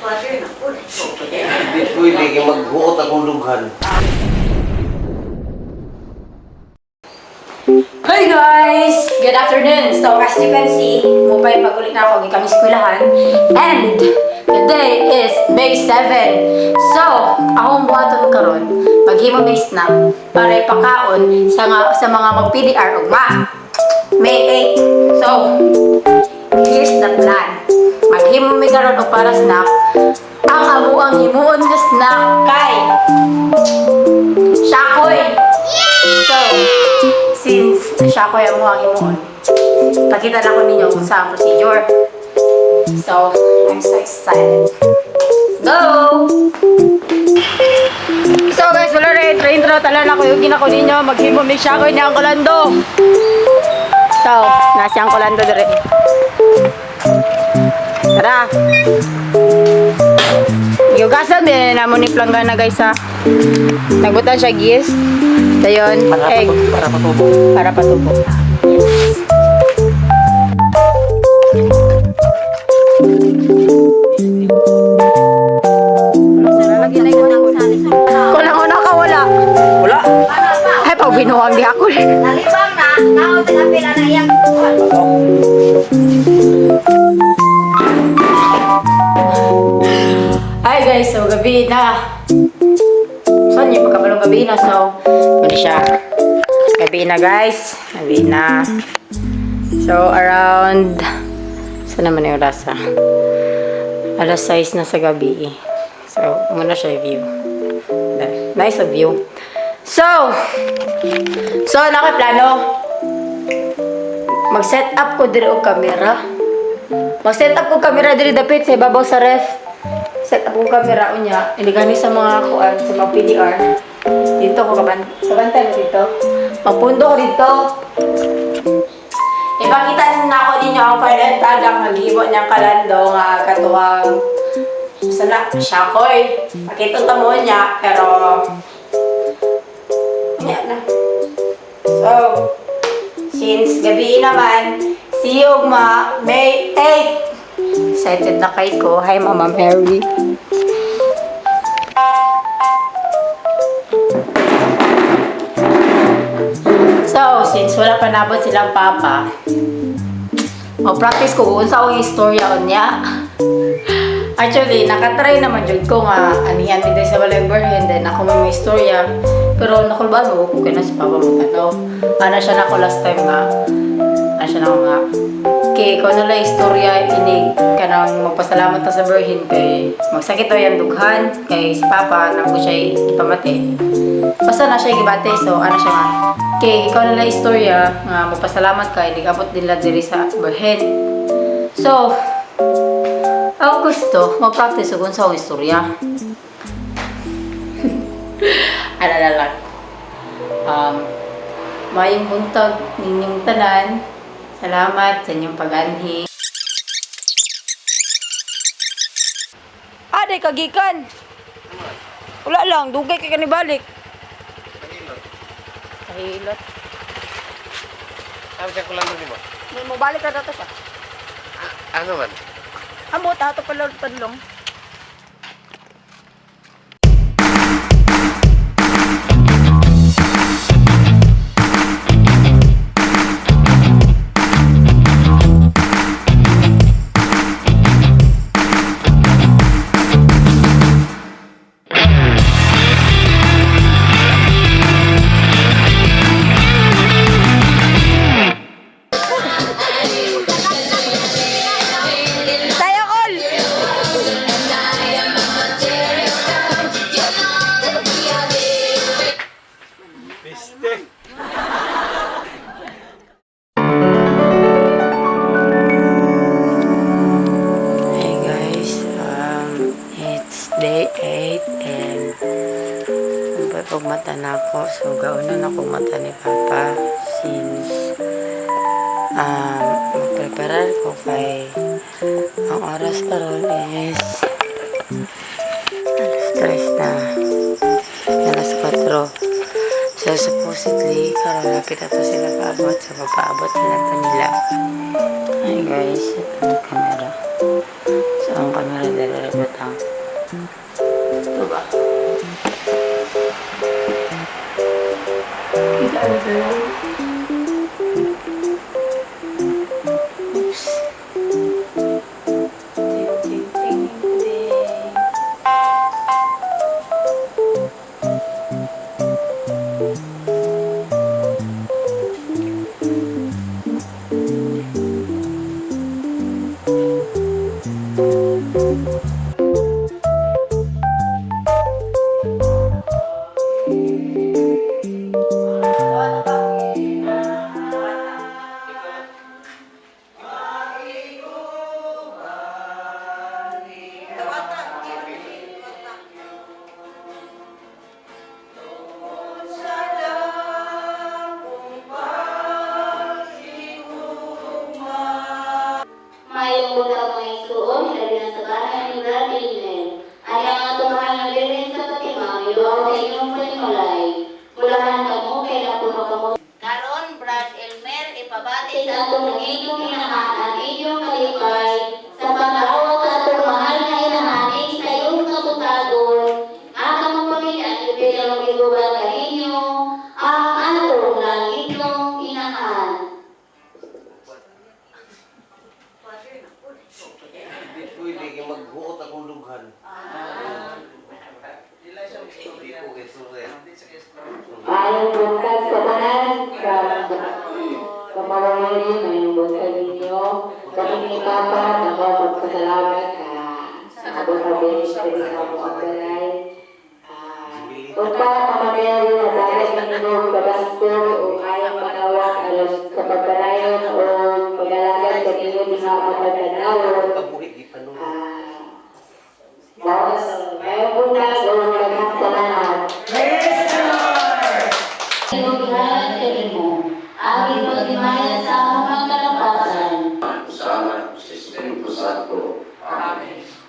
Hindi pwede kaya magbuot akong lughan. Hey guys! Good afternoon! So as you can see, mupay pag-ulit na ako kami eskwelahan. And today is May 7. So, akong buhaton karon maghimo may snack para ipakaon sa mga mag-PDR ugma. May 8. So, here's the plan. Maghimo may karon og para snack. Ang amuang himuon nga snack kay Shakoy. So, since Shakoy ang amuang himuon, pakita na ko ninyo kung saan procedure. So, I'm so excited. Go! So guys, wala na intro tala na ko yung ginako ninyo. Maghimo may Shakoy ni ang kolando. So, nasi ang kolando dire. Tara! Yugasan din na mo ni planggana guys ha. Nagbutan siya gis. Dayon, egg. Para patubo. Para patubo. Kulang ko nakawala. Wala. Ay, pag binuwag di ako. Nalibang na, naon ang pila na iyang Hi guys, so gabi na. Saan yung pagkabalong gabi na? So, mali siya. Gabi na guys. Gabi na. So, around... Saan naman yung oras ha? Alas 6 na sa gabi. So, muna siya view. Nice view. So, nakaplano. Mag-set up ko diri og camera. Mag-set up ko camera diri dapit sa ibabaw sa ref. Set up ko camera unya. Iligani sa mga kuan sa mga PDR. Dito ko kabantay mo dito. Magpundo ko dito. Ipakita na ako ninyo ang final product naghimo niyang kalando nga katuwang sana Shakoy. Pakita ta mo niya pero yan na. So, since gabi naman, see you May 8. Excited na kay ko. Hi Mama Mary. So, since wala pa nabot silang papa, mag-practice ko kung sa akong istorya niya. Actually, nakatry naman dyan ko nga anihan din sa walay birhen, then ako may istorya. Pero nakulbaan mo, kung na si papa mo ano siya na ako last time nga. Ano siya na ako nga. Kaya ikaw nala istorya, ini ka nang magpasalamat na sa birhen kay magsakit o yan dughan. Kay si papa, nang ko siya ipamati. Basta na siya ibate, so ano siya nga. Kaya ikaw nala istorya, nga magpasalamat ka, hindi kapot nila diri sa birhen. So, ako gusto, mag-practice kung sa akong istorya. Alala lang. Mayong buntag ninyong tanan. Salamat sa inyong pag-anhi. Aday, kagikan! Wala lang, dugay kay kanibalik. Kahilot. Sabi siya ko lang di ba? May mabalik na dito siya. Ano man? Amo, tato pala padlong. Day 8 and pagmata na ako. So, gaunan ako mata ni Papa since magpreparar ko kay ang oras karon is alas 3 na alas 4. So, supposedly karon lapit ato sila paabot. So, papaabot na nila. Hi guys, ito ang camera. So, ang camera dala-labot ang Mayong budak mga isuon, labi na sa bahay ni Brad Ilmen. Ay ang atumahal na lirin sa Fatima, iwaw sa inyong panimalay. Mulahan ka mo, kay napuno ka mo. Karon, Brad Elmer, ipabati sa atong nagiging inahan ang inyong kalipay sa pag-awat sa atong mahal na inahanin sa iyong kasutagon. Ang mga pamilya, ibigay ang iguban ka ninyo, ang atong nagiging inahan. Hindi pwede maghuot akong lughan. Hindi ko isuri. Mayong bukas sa tanan, kamarawin, mayong bukas ninyo, kami ni Papa, ako magpasalamat sa abot-abot sa mga mga balay. Kung pa pamagayon na dahil ninyo kabastor o ayang manawak alas sa pagpalayon o pag-alagan sa ninyo di mga kapagkanawan, Kabuhi di panulo. Dahil mayong bukas o magkakasalamat. Inugihan ka mo, aming paghimayan sa among mga kalapasan. Sama sa Espiritu Santo. Amen.